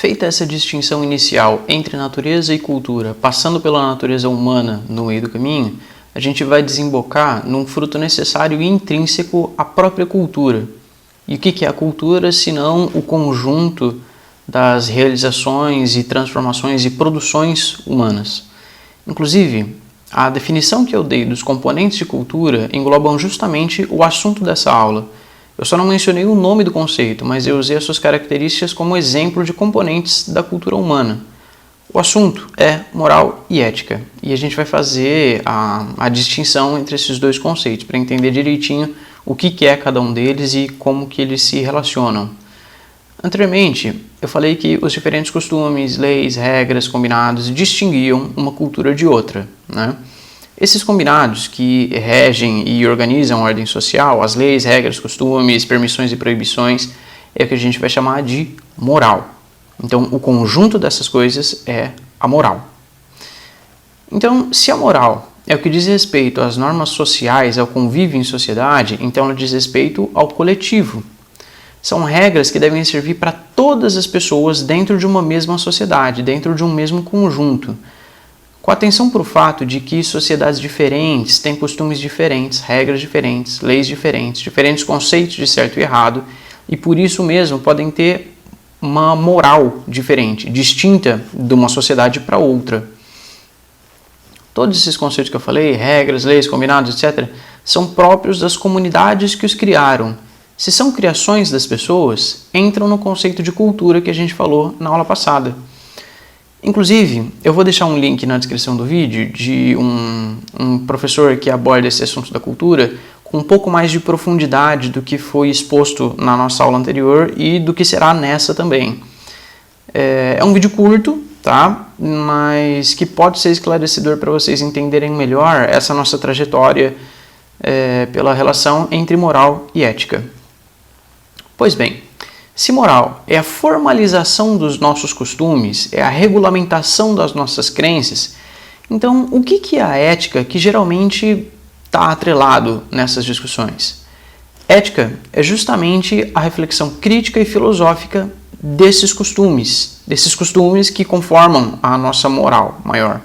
Feita essa distinção inicial entre natureza e cultura, passando pela natureza humana no meio do caminho, a gente vai desembocar num fruto necessário e intrínseco à própria cultura. E o que é a cultura, senão o conjunto das realizações e transformações e produções humanas? Inclusive, a definição que eu dei dos componentes de cultura englobam justamente o assunto dessa aula. Eu só não mencionei o nome do conceito, mas eu usei as suas características como exemplo de componentes da cultura humana. O assunto é moral e ética, e a gente vai fazer a distinção entre esses dois conceitos para entender direitinho o que é cada um deles e como que eles se relacionam. Anteriormente, eu falei que os diferentes costumes, leis, regras, combinados distinguiam uma cultura de outra, né? Esses combinados que regem e organizam a ordem social, as leis, regras, costumes, permissões e proibições, é o que a gente vai chamar de moral. Então, o conjunto dessas coisas é a moral. Então, se a moral é o que diz respeito às normas sociais, ao convívio em sociedade, então ela diz respeito ao coletivo. São regras que devem servir para todas as pessoas dentro de uma mesma sociedade, dentro de um mesmo conjunto. Com atenção para o fato de que sociedades diferentes têm costumes diferentes, regras diferentes, leis diferentes, diferentes conceitos de certo e errado, e por isso mesmo podem ter uma moral diferente, distinta de uma sociedade para outra. Todos esses conceitos que eu falei, regras, leis, combinados, etc., são próprios das comunidades que os criaram. Se são criações das pessoas, entram no conceito de cultura que a gente falou na aula passada. Inclusive, eu vou deixar um link na descrição do vídeo de um professor que aborda esse assunto da cultura com um pouco mais de profundidade do que foi exposto na nossa aula anterior e do que será nessa também. É um vídeo curto, tá? Mas que pode ser esclarecedor para vocês entenderem melhor essa nossa trajetória pela relação entre moral e ética. Pois bem, se moral é a formalização dos nossos costumes, é a regulamentação das nossas crenças, então o que é a ética que geralmente está atrelado nessas discussões? Ética é justamente a reflexão crítica e filosófica desses costumes que conformam a nossa moral maior.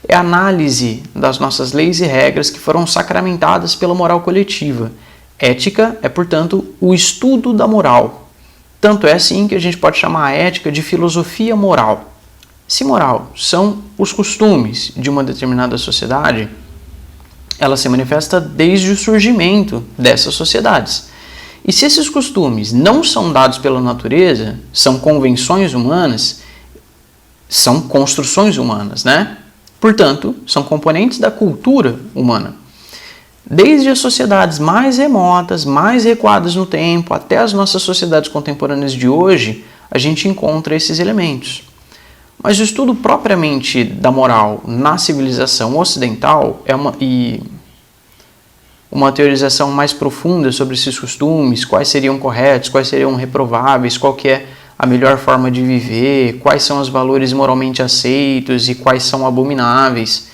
É a análise das nossas leis e regras que foram sacramentadas pela moral coletiva. Ética é, portanto, o estudo da moral. Tanto é assim que a gente pode chamar a ética de filosofia moral. Se moral são os costumes de uma determinada sociedade, ela se manifesta desde o surgimento dessas sociedades. E se esses costumes não são dados pela natureza, são convenções humanas, são construções humanas, né? Portanto, são componentes da cultura humana. Desde as sociedades mais remotas, mais recuadas no tempo, até as nossas sociedades contemporâneas de hoje, a gente encontra esses elementos. Mas o estudo propriamente da moral na civilização ocidental e uma teorização mais profunda sobre esses costumes, quais seriam corretos, quais seriam reprováveis, qual que é a melhor forma de viver, quais são os valores moralmente aceitos e quais são abomináveis.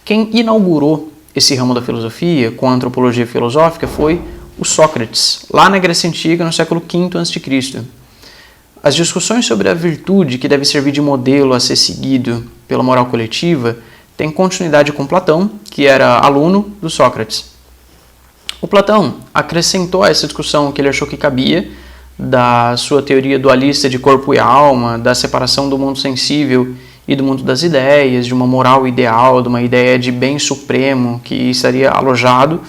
Quem inaugurou esse ramo da filosofia com a antropologia filosófica foi o Sócrates, lá na Grécia Antiga, no século V a.C. As discussões sobre a virtude que deve servir de modelo a ser seguido pela moral coletiva têm continuidade com Platão, que era aluno do Sócrates. O Platão acrescentou a essa discussão que ele achou que cabia, da sua teoria dualista de corpo e alma, da separação do mundo sensível e do mundo das ideias, de uma moral ideal, de uma ideia de bem supremo que estaria alojado,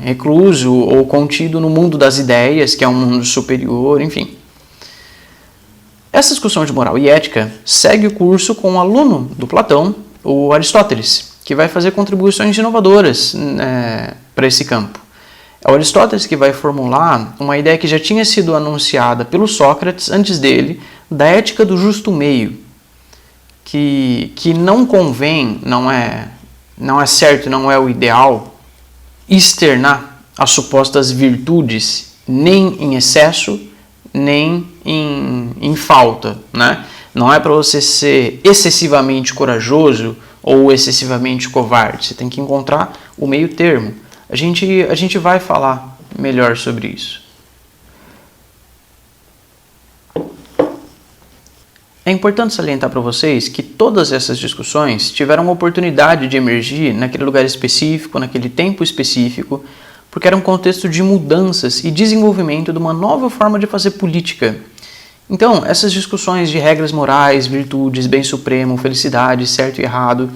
recluso ou contido no mundo das ideias, que é um mundo superior, enfim. Essa discussão de moral e ética segue o curso com um aluno do Platão, o Aristóteles, que vai fazer contribuições inovadoras para esse campo. É o Aristóteles que vai formular uma ideia que já tinha sido anunciada pelo Sócrates antes dele, da ética do justo meio, que não convém, não é certo, não é o ideal, externar as supostas virtudes nem em excesso, nem em falta, né? Não é para você ser excessivamente corajoso ou excessivamente covarde. Você tem que encontrar o meio termo. A gente vai falar melhor sobre isso. É importante salientar para vocês que todas essas discussões tiveram a oportunidade de emergir naquele lugar específico, naquele tempo específico, porque era um contexto de mudanças e desenvolvimento de uma nova forma de fazer política. Então, essas discussões de regras morais, virtudes, bem supremo, felicidade, certo e errado,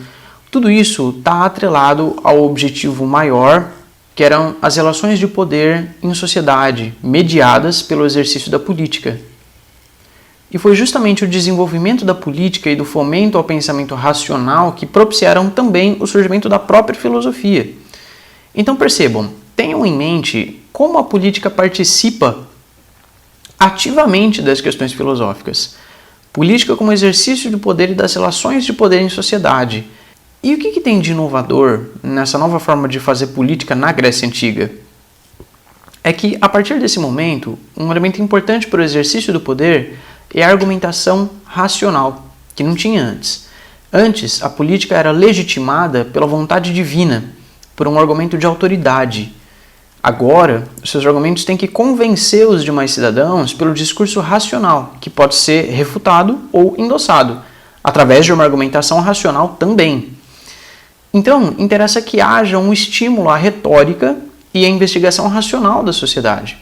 tudo isso está atrelado ao objetivo maior, que eram as relações de poder em sociedade, mediadas pelo exercício da política. E foi justamente o desenvolvimento da política e do fomento ao pensamento racional que propiciaram também o surgimento da própria filosofia. Então percebam, tenham em mente como a política participa ativamente das questões filosóficas. Política como exercício do poder e das relações de poder em sociedade. E o que tem de inovador nessa nova forma de fazer política na Grécia Antiga? É que, a partir desse momento, um elemento importante para o exercício do poder é a argumentação racional, que não tinha antes. Antes, a política era legitimada pela vontade divina, por um argumento de autoridade. Agora, os seus argumentos têm que convencer os demais cidadãos pelo discurso racional, que pode ser refutado ou endossado, através de uma argumentação racional também. Então, interessa que haja um estímulo à retórica e à investigação racional da sociedade.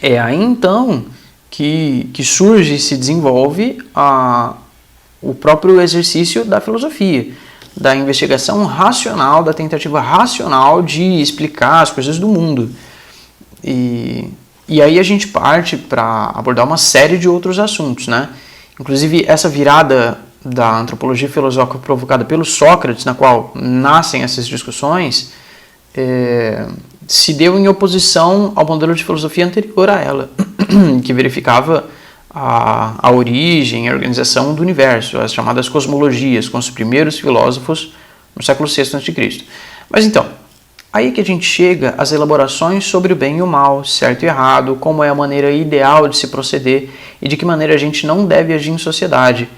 É aí, então, que surge e se desenvolve o próprio exercício da filosofia, da investigação racional, da tentativa racional de explicar as coisas do mundo. E aí a gente parte para abordar uma série de outros assuntos, né? Inclusive, essa virada da antropologia filosófica provocada pelo Sócrates, na qual nascem essas discussões, se deu em oposição ao modelo de filosofia anterior a ela, que verificava a origem e a organização do universo, as chamadas cosmologias, com os primeiros filósofos no século VI a.C. Mas então, aí que a gente chega às elaborações sobre o bem e o mal, certo e errado, como é a maneira ideal de se proceder e de que maneira a gente não deve agir em sociedade,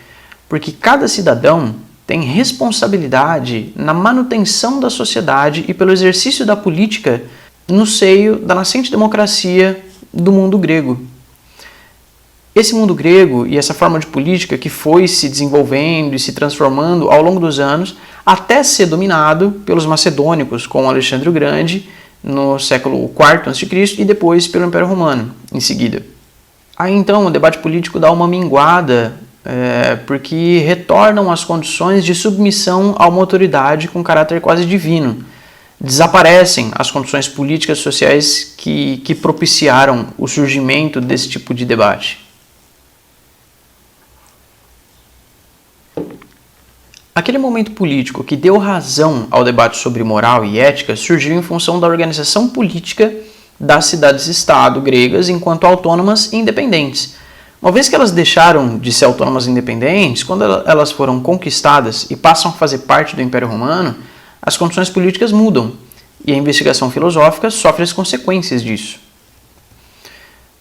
porque cada cidadão tem responsabilidade na manutenção da sociedade e pelo exercício da política no seio da nascente democracia do mundo grego. Esse mundo grego e essa forma de política que foi se desenvolvendo e se transformando ao longo dos anos até ser dominado pelos macedônicos com Alexandre o Grande no século IV a.C. e depois pelo Império Romano em seguida. Aí então o debate político dá uma minguada porque retornam as condições de submissão a uma autoridade com caráter quase divino. Desaparecem as condições políticas e sociais que propiciaram o surgimento desse tipo de debate. Aquele momento político que deu razão ao debate sobre moral e ética surgiu em função da organização política das cidades-estado gregas enquanto autônomas e independentes. Uma vez que elas deixaram de ser autônomas e independentes, quando elas foram conquistadas e passam a fazer parte do Império Romano, as condições políticas mudam e a investigação filosófica sofre as consequências disso.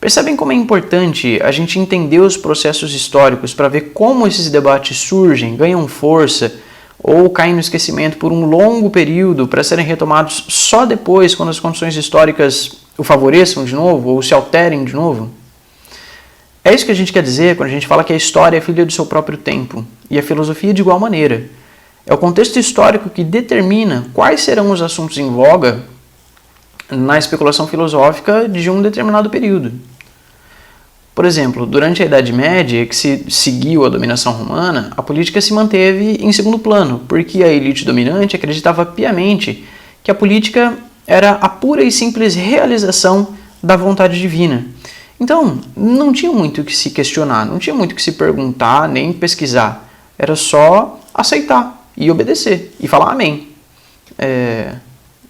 Percebem como é importante a gente entender os processos históricos para ver como esses debates surgem, ganham força ou caem no esquecimento por um longo período para serem retomados só depois, quando as condições históricas o favoreçam de novo ou se alterem de novo? É isso que a gente quer dizer quando a gente fala que a história é filha do seu próprio tempo e a filosofia de igual maneira. É o contexto histórico que determina quais serão os assuntos em voga na especulação filosófica de um determinado período. Por exemplo, durante a Idade Média, que se seguiu a dominação romana, a política se manteve em segundo plano, porque a elite dominante acreditava piamente que a política era a pura e simples realização da vontade divina. Então, não tinha muito o que se questionar, não tinha muito o que se perguntar, nem pesquisar. Era só aceitar e obedecer e falar amém.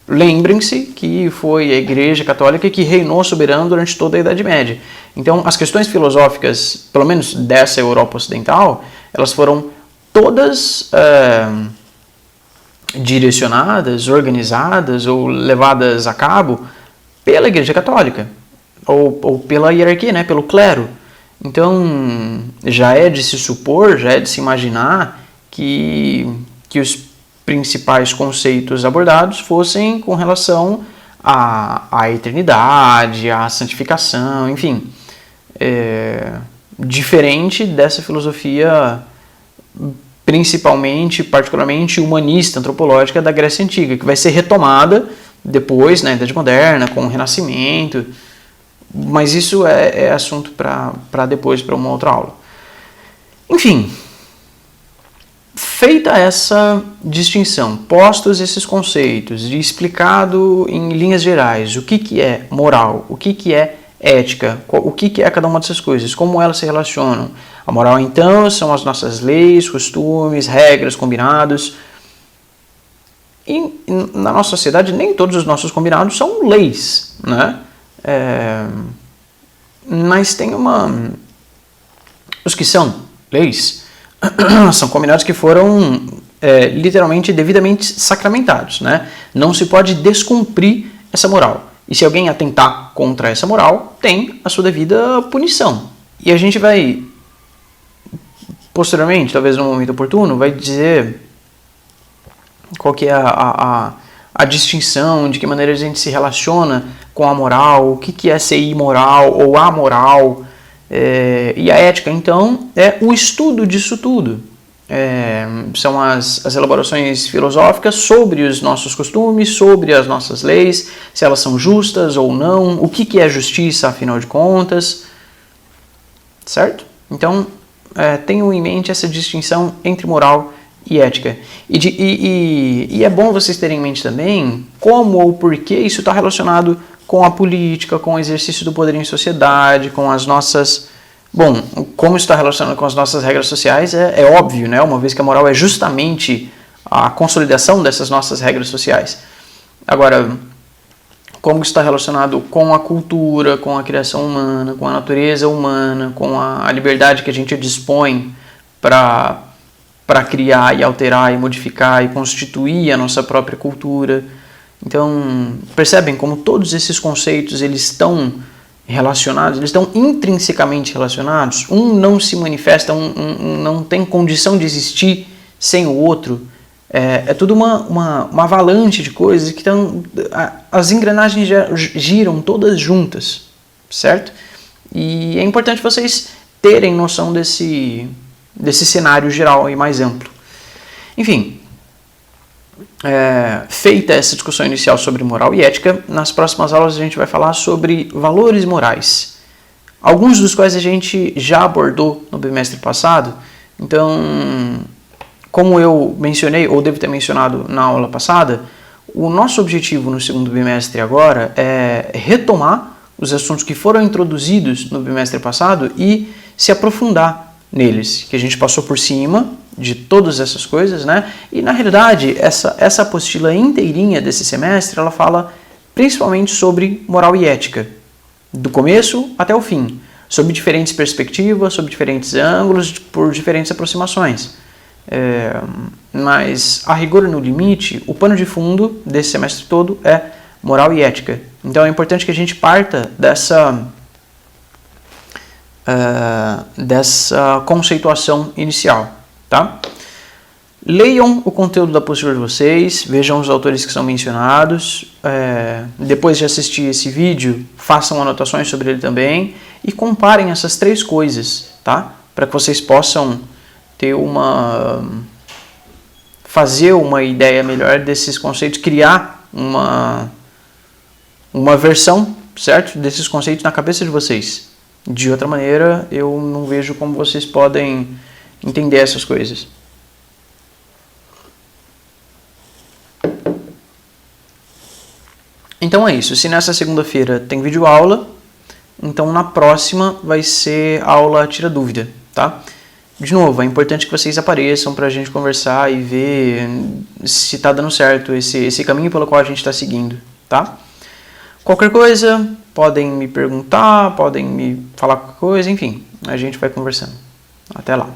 Lembrem-se que foi a Igreja Católica que reinou soberano durante toda a Idade Média. Então, as questões filosóficas, pelo menos dessa Europa Ocidental, elas foram todas direcionadas, organizadas ou levadas a cabo pela Igreja Católica, ou pela hierarquia, né, pelo clero. Então, já é de se supor, já é de se imaginar que os principais conceitos abordados fossem com relação à eternidade, à santificação, enfim. diferente dessa filosofia principalmente, particularmente humanista, antropológica da Grécia Antiga, que vai ser retomada depois, na Idade Moderna, com o Renascimento, mas isso é assunto para depois, para uma outra aula. Enfim, feita essa distinção, postos esses conceitos e explicado em linhas gerais o que é moral, o que é ética, o que é cada uma dessas coisas, como elas se relacionam. A moral, então, são as nossas leis, costumes, regras, combinados. E na nossa sociedade, nem todos os nossos combinados são leis, né? Mas tem os que são leis são combinados que foram literalmente, devidamente sacramentados, né? Não se pode descumprir essa moral. E se alguém atentar contra essa moral, tem a sua devida punição. E a gente vai, posteriormente, talvez no momento oportuno, vai dizer qual que é a distinção, de que maneira a gente se relaciona com a moral, o que é ser imoral ou amoral. E a ética, então, é o estudo disso tudo. São as elaborações filosóficas sobre os nossos costumes, sobre as nossas leis, se elas são justas ou não, o que é justiça, afinal de contas, certo? Então, tenham em mente essa distinção entre moral e ética. E é bom vocês terem em mente também como ou por que isso está relacionado com a política, com o exercício do poder em sociedade, com as nossas... Bom, como isso está relacionado com as nossas regras sociais é óbvio, né? Uma vez que a moral é justamente a consolidação dessas nossas regras sociais. Agora, como isso está relacionado com a cultura, com a criação humana, com a natureza humana, com a liberdade que a gente dispõe para criar e alterar e modificar e constituir a nossa própria cultura. Então, percebem como todos esses conceitos eles estão relacionados, eles estão intrinsecamente relacionados, um não se manifesta, um não tem condição de existir sem o outro, é tudo uma avalanche de coisas que estão, as engrenagens giram todas juntas, certo? E é importante vocês terem noção desse cenário geral e mais amplo. Enfim, feita essa discussão inicial sobre moral e ética, nas próximas aulas a gente vai falar sobre valores morais, alguns dos quais a gente já abordou no bimestre passado. Então, como eu mencionei, ou devo ter mencionado na aula passada, o nosso objetivo no segundo bimestre agora é retomar os assuntos que foram introduzidos no bimestre passado e se aprofundar neles, que a gente passou por cima de todas essas coisas, né? E na realidade, essa apostila inteirinha desse semestre, ela fala principalmente sobre moral e ética, do começo até o fim, sob diferentes perspectivas, sob diferentes ângulos, por diferentes aproximações. Mas, a rigor e no limite, o pano de fundo desse semestre todo é moral e ética. Então é importante que a gente parta dessa conceituação inicial, tá? Leiam o conteúdo da apostila de vocês, vejam os autores que são mencionados, depois de assistir esse vídeo, façam anotações sobre ele também e comparem essas três coisas, tá? Para que vocês possam ter fazer uma ideia melhor desses conceitos, criar uma versão, certo? Desses conceitos na cabeça de vocês. De outra maneira, eu não vejo como vocês podem entender essas coisas. Então é isso. Se nessa segunda-feira tem videoaula, então na próxima vai ser aula tira dúvida, tá? De novo, é importante que vocês apareçam para a gente conversar e ver se está dando certo esse caminho pelo qual a gente está seguindo, tá? Qualquer coisa, podem me perguntar, podem me falar qualquer coisa, enfim, a gente vai conversando. Até lá.